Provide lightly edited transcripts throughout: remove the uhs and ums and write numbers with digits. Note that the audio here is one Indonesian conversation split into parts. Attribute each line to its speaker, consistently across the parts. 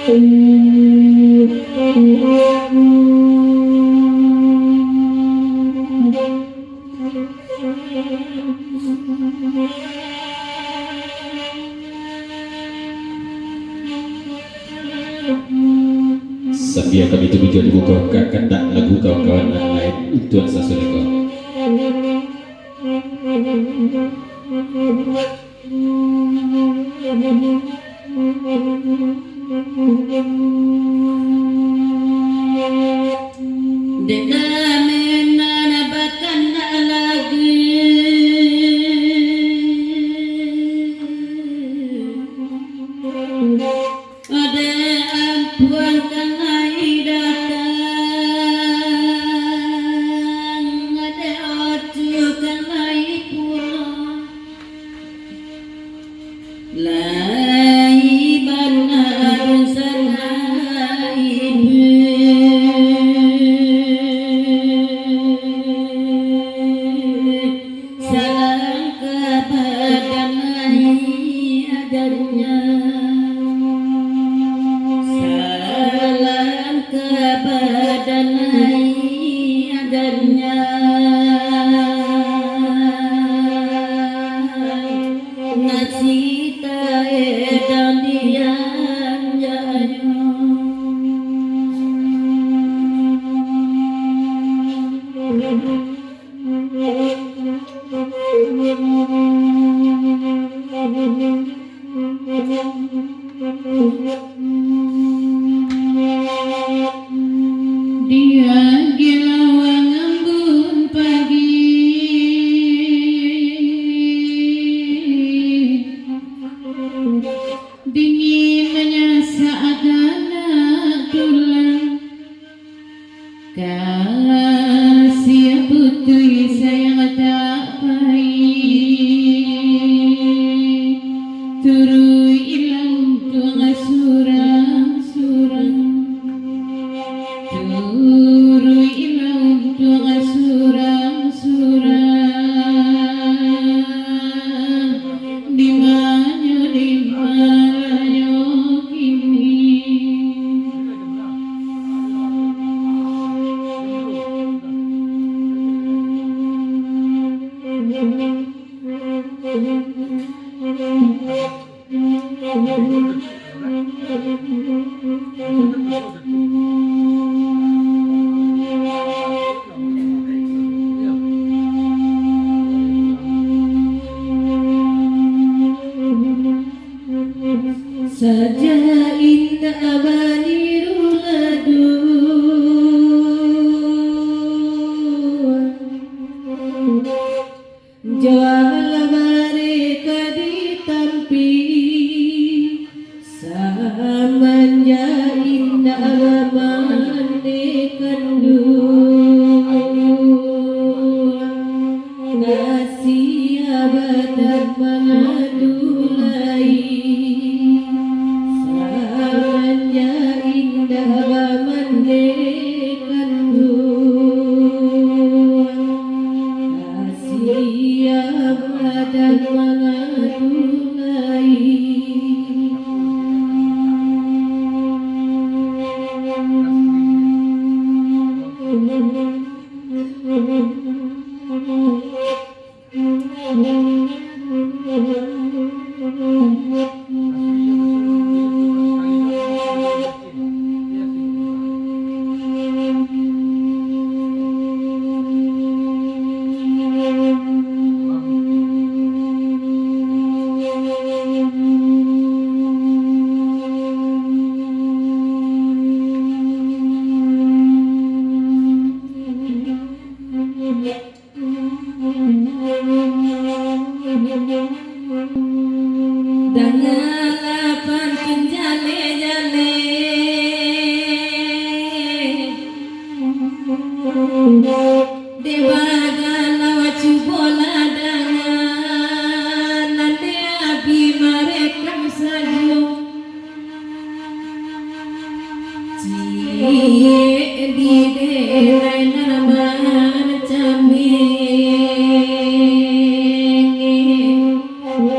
Speaker 1: Sambil kami itu video dibuka kandak lagu kawan-kawan yang lain untuk sasuleko.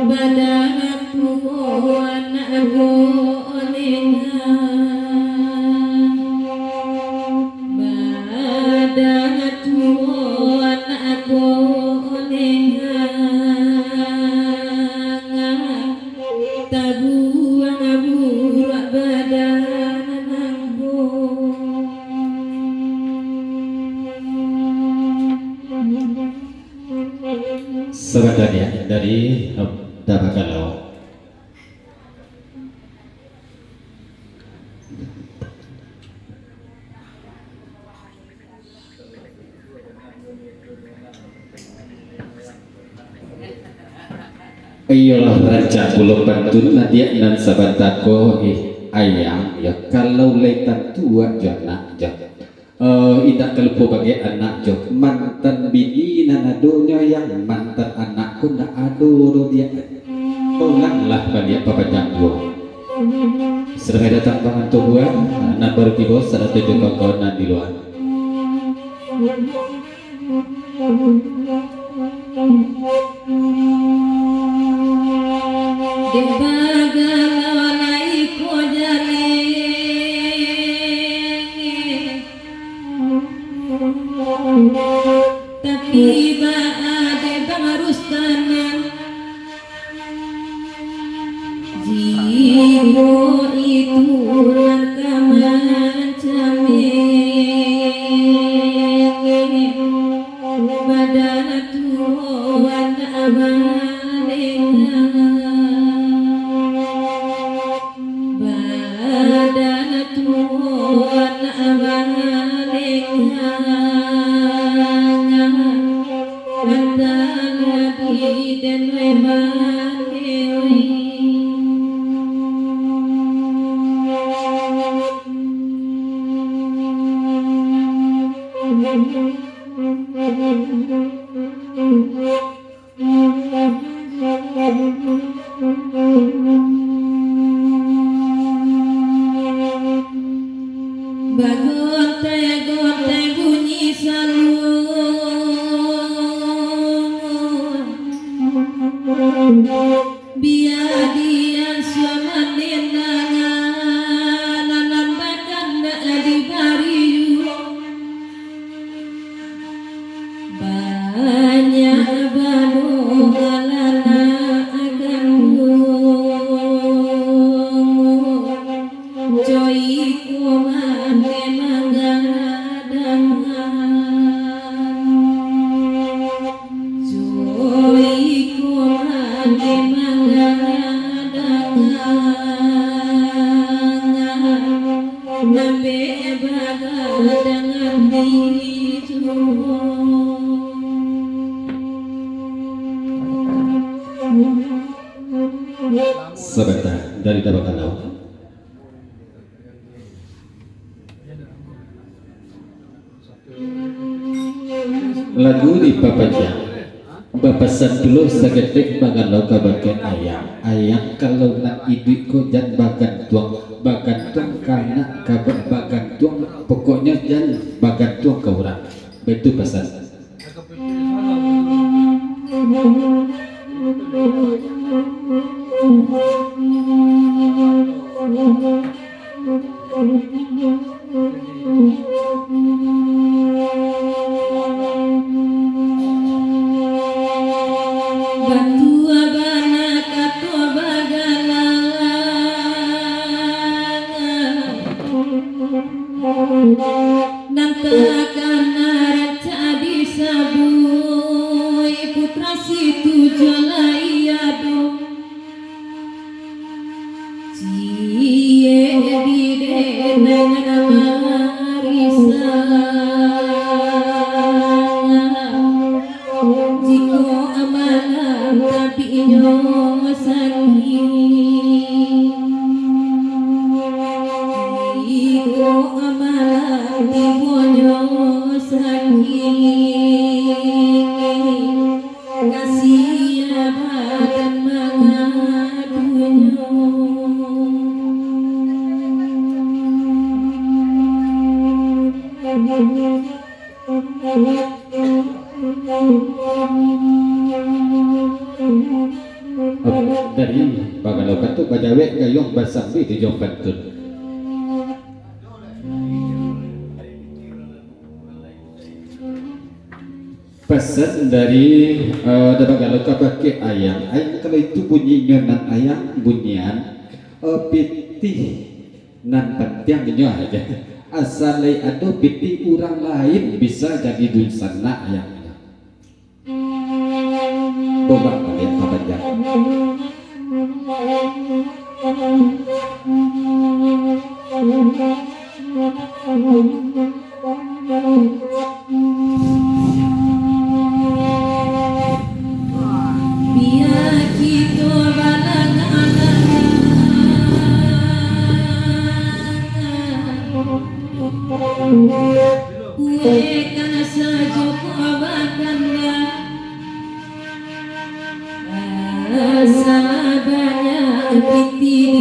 Speaker 2: Badatu
Speaker 1: Sebenarnya dari Dabakalau. Iyalah raja pulau pantun nadia nan sabatako ayang ya kalau letan tua jana jak tidak kelupa bagi anak jok mantan bini nanadonya yang mantan anakku nak ado dia ulanglah bagi papa janggo serta datang bangan tubuhan anak baru tiba saat tujuh kawan di luar
Speaker 2: tapi ada bang harus tanam jiwa itu langkah macam badan tuan abalena badan tuan abalena dan lebar bagonte bunyi salung biar dia suamanin nangan bahkan di bariu banyak balu alana akan joy kuman mengadang joy kuman mengadang nambe bagadang hijau
Speaker 1: sebentar dari Dabakalau. Lagu di papanya bapasan dulu segetik bagan loka bagian ayam kalau nak ibu ko jan bagan tuang karena kabar bagan tuang pokoknya jan bagan tuang ke orang betul pesan
Speaker 2: Batua bana katua bagala nantakan raja disabui putra situ jalaiado cie bide dengan marisa jiko amalan tapi nyosaki jiko amalan tibo nyosaki kasih abadan mengadunyo
Speaker 1: dari Bagalau katu bajawek gayong basambi di jong pantun pesan dari Bagalau kabake ayam kalau itu bunyinya nan ayam bunyian pitih nan pantiangnya aja asalai ada pitih orang lain bisa jadi duit sana ayam Bobak pada pabanjak.
Speaker 2: Biar kita kue kana sajo kawakannya asa banyak pitingan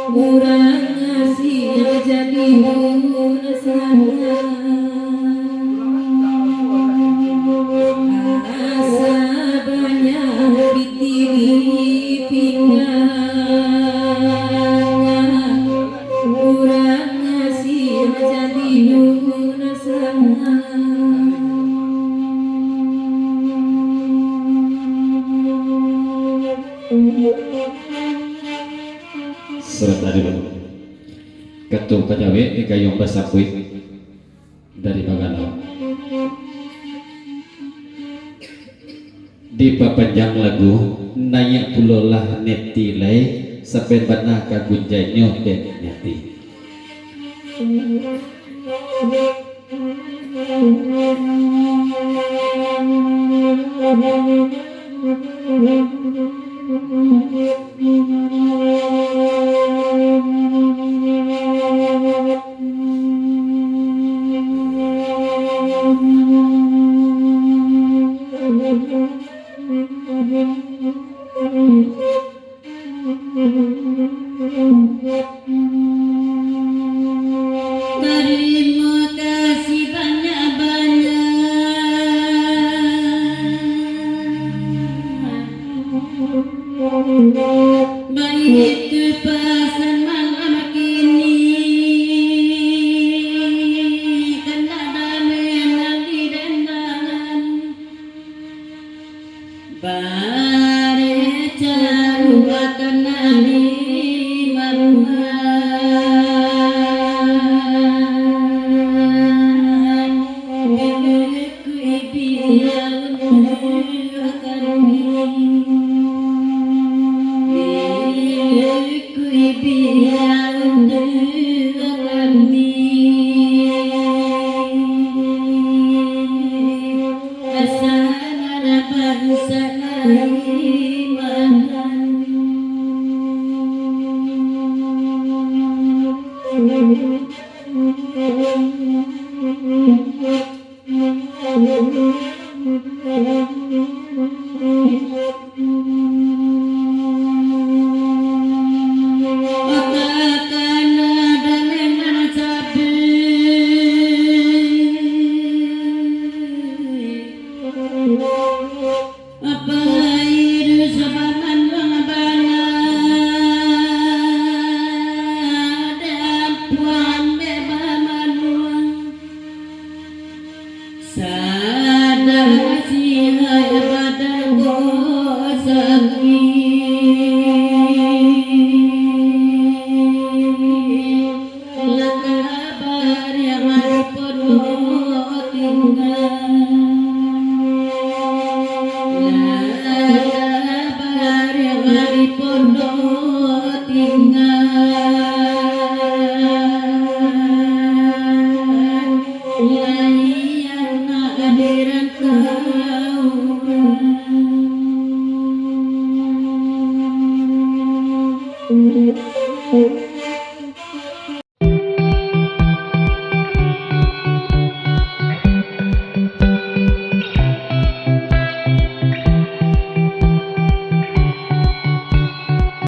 Speaker 2: kurang ngasih jadi sana asa banyak pitingan kurang ngasih jadi sana.
Speaker 1: Surat dari Ketum Kajawe di Gayung Basakui dari Bagano. Di papanjang lagu nanya pulolah netilai sampai banah kagunjainya dan neti.
Speaker 2: Terima kasih banyak-banyak baik kepasan malam kini kena damai di dendangan bare caruatan nani maruhan bilikku ibiang akan
Speaker 3: Thank you.